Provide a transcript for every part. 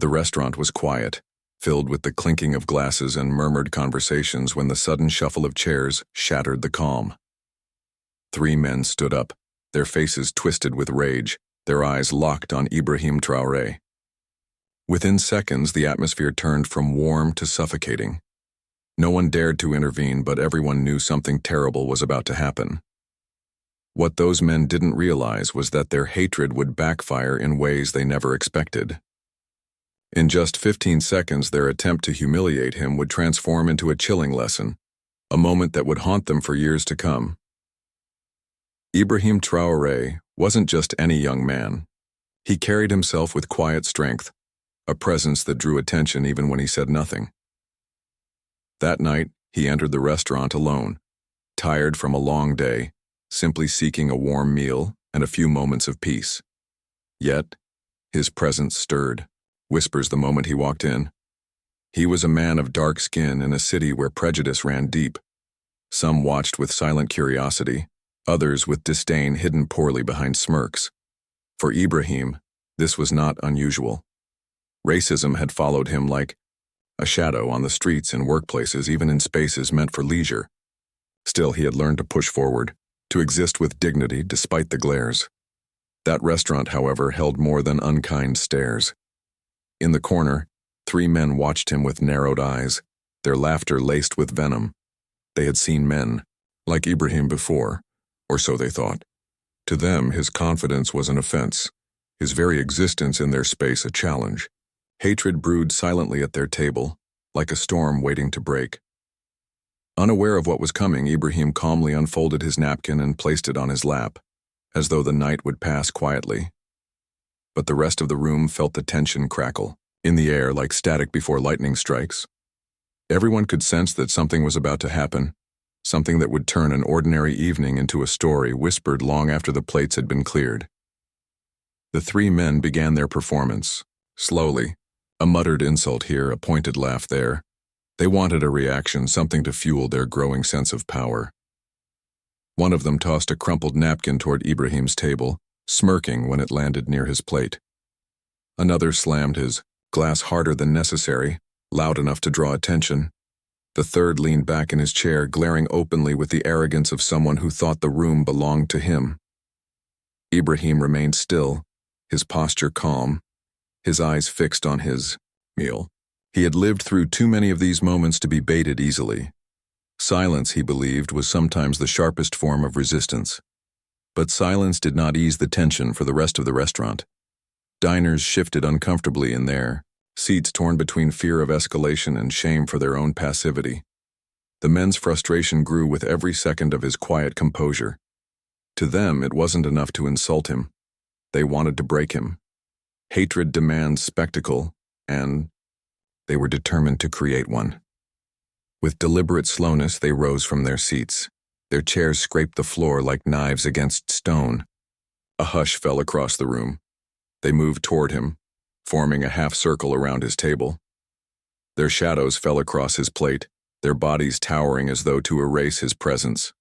The restaurant was quiet, filled with the clinking of glasses and murmured conversations when the sudden shuffle of chairs shattered the calm. 3 men stood up, their faces twisted with rage, their eyes locked on Ibrahim Traoré. Within seconds, the atmosphere turned from warm to suffocating. No one dared to intervene, but everyone knew something terrible was about to happen. What those men didn't realize was that their hatred would backfire in ways they never expected. In just 15 seconds, their attempt to humiliate him would transform into a chilling lesson, a moment that would haunt them for years to come. Ibrahim Traoré wasn't just any young man. He carried himself with quiet strength, a presence that drew attention even when he said nothing. That night, he entered the restaurant alone, tired from a long day, simply seeking a warm meal and a few moments of peace. Yet, his presence stirred whispers the moment he walked in. He was a man of dark skin in a city where prejudice ran deep. Some watched with silent curiosity, others with disdain hidden poorly behind smirks. For Ibrahim, this was not unusual. Racism had followed him like a shadow on the streets and workplaces, even in spaces meant for leisure. Still, he had learned to push forward, to exist with dignity despite the glares. That restaurant, however, held more than unkind stares. In the corner, 3 men watched him with narrowed eyes, their laughter laced with venom. They had seen men like Ibrahim before, or so they thought. To them, his confidence was an offense, his very existence in their space a challenge. Hatred brewed silently at their table, like a storm waiting to break. Unaware of what was coming, Ibrahim calmly unfolded his napkin and placed it on his lap, as though the night would pass quietly. But the rest of the room felt the tension crackle, in the air like static before lightning strikes. Everyone could sense that something was about to happen, something that would turn an ordinary evening into a story whispered long after the plates had been cleared. The 3 men began their performance, slowly, a muttered insult here, a pointed laugh there. They wanted a reaction, something to fuel their growing sense of power. One of them tossed a crumpled napkin toward Ibrahim's table, smirking when it landed near his plate. Another slammed his glass harder than necessary, loud enough to draw attention. The third leaned back in his chair, glaring openly with the arrogance of someone who thought the room belonged to him. Ibrahim remained still, his posture calm, his eyes fixed on his meal. He had lived through too many of these moments to be baited easily. Silence, he believed, was sometimes the sharpest form of resistance. But silence did not ease the tension for the rest of the restaurant. Diners shifted uncomfortably in their seats, torn between fear of escalation and shame for their own passivity. The men's frustration grew with every second of his quiet composure. To them, it wasn't enough to insult him. They wanted to break him. Hatred demands spectacle, and they were determined to create one. With deliberate slowness, they rose from their seats. Their chairs scraped the floor like knives against stone. A hush fell across the room. They moved toward him, forming a half circle around his table. Their shadows fell across his plate, their bodies towering as though to erase his presence.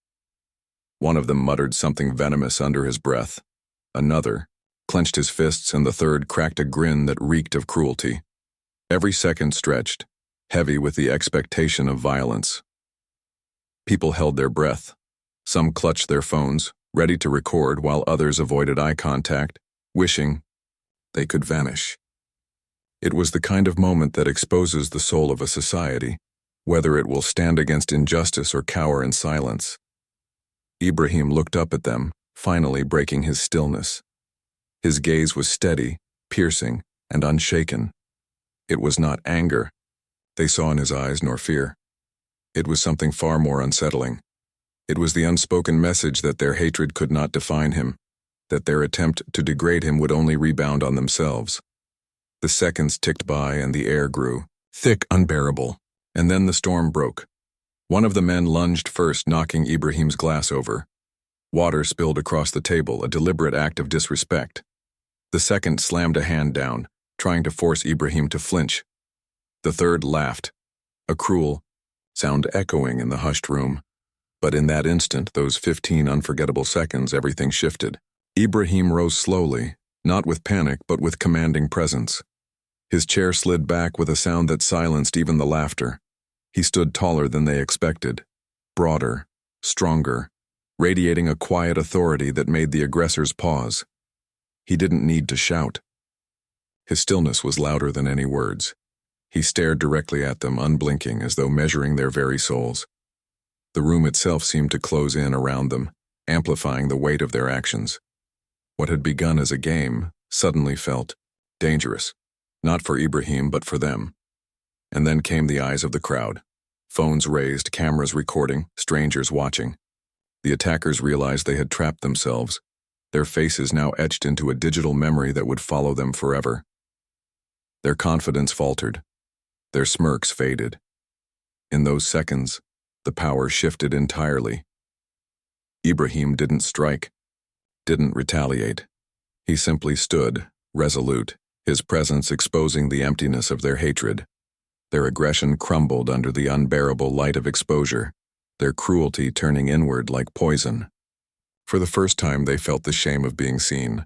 One of them muttered something venomous under his breath. Another clenched his fists, and the third cracked a grin that reeked of cruelty. Every second stretched, heavy with the expectation of violence. People held their breath. Some clutched their phones, ready to record, while others avoided eye contact, wishing they could vanish. It was the kind of moment that exposes the soul of a society, whether it will stand against injustice or cower in silence. Ibrahim looked up at them, finally breaking his stillness. His gaze was steady, piercing, and unshaken. It was not anger they saw in his eyes, nor fear. It was something far more unsettling. It was the unspoken message that their hatred could not define him, that their attempt to degrade him would only rebound on themselves. The seconds ticked by and the air grew thick, unbearable, and then the storm broke. One of the men lunged first, knocking Ibrahim's glass over. Water spilled across the table, a deliberate act of disrespect. The second slammed a hand down, trying to force Ibrahim to flinch. The third laughed, a cruel sound echoing in the hushed room. But in that instant, those 15 unforgettable seconds, everything shifted. Ibrahim rose slowly, not with panic but with commanding presence. His chair slid back with a sound that silenced even the laughter. He stood taller than they expected, broader, stronger, radiating a quiet authority that made the aggressors pause. He didn't need to shout. His stillness was louder than any words. He stared directly at them, unblinking, as though measuring their very souls. The room itself seemed to close in around them, amplifying the weight of their actions. What had begun as a game suddenly felt dangerous, not for Ibrahim but for them. And then came the eyes of the crowd. Phones raised, cameras recording, strangers watching. The attackers realized they had trapped themselves, their faces now etched into a digital memory that would follow them forever. Their confidence faltered. Their smirks faded. In those seconds, the power shifted entirely. Ibrahim didn't strike, didn't retaliate. He simply stood, resolute, his presence exposing the emptiness of their hatred. Their aggression crumbled under the unbearable light of exposure, their cruelty turning inward like poison. For the first time, they felt the shame of being seen,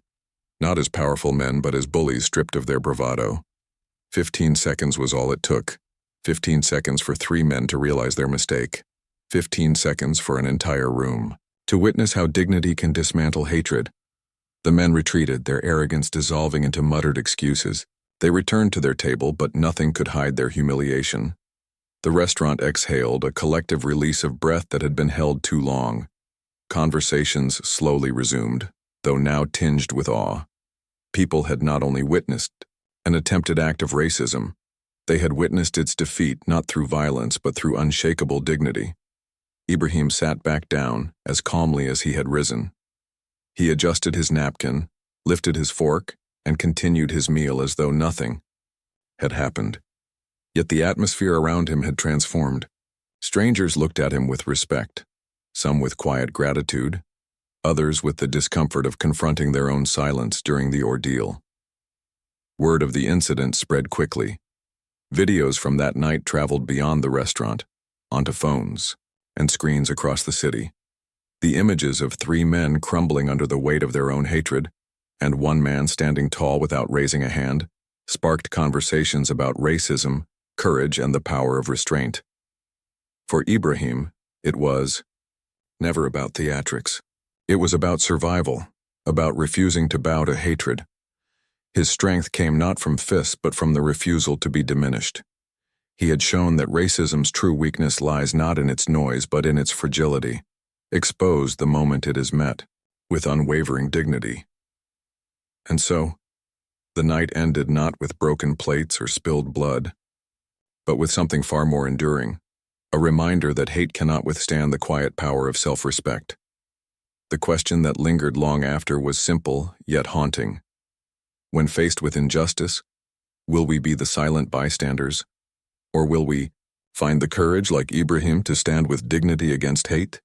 not as powerful men but as bullies stripped of their bravado. 15 seconds was all it took. 15 seconds for 3 men to realize their mistake. 15 seconds for an entire room to witness how dignity can dismantle hatred. The men retreated, their arrogance dissolving into muttered excuses. They returned to their table, but nothing could hide their humiliation. The restaurant exhaled, a collective release of breath that had been held too long. Conversations slowly resumed, though now tinged with awe. People had not only witnessed an attempted act of racism, they had witnessed its defeat not through violence but through unshakable dignity. Ibrahim sat back down, as calmly as he had risen. He adjusted his napkin, lifted his fork, and continued his meal as though nothing had happened. Yet the atmosphere around him had transformed. Strangers looked at him with respect, some with quiet gratitude, others with the discomfort of confronting their own silence during the ordeal. Word of the incident spread quickly. Videos from that night traveled beyond the restaurant, onto phones and screens across the city. The images of 3 men crumbling under the weight of their own hatred, and 1 man standing tall without raising a hand, sparked conversations about racism, courage, and the power of restraint. For Ibrahim, it was never about theatrics. It was about survival, about refusing to bow to hatred. His strength came not from fists but from the refusal to be diminished. He had shown that racism's true weakness lies not in its noise but in its fragility, exposed the moment it is met, with unwavering dignity. And so, the night ended not with broken plates or spilled blood, but with something far more enduring, a reminder that hate cannot withstand the quiet power of self-respect. The question that lingered long after was simple, yet haunting. When faced with injustice, will we be the silent bystanders, or will we find the courage like Ibrahim to stand with dignity against hate?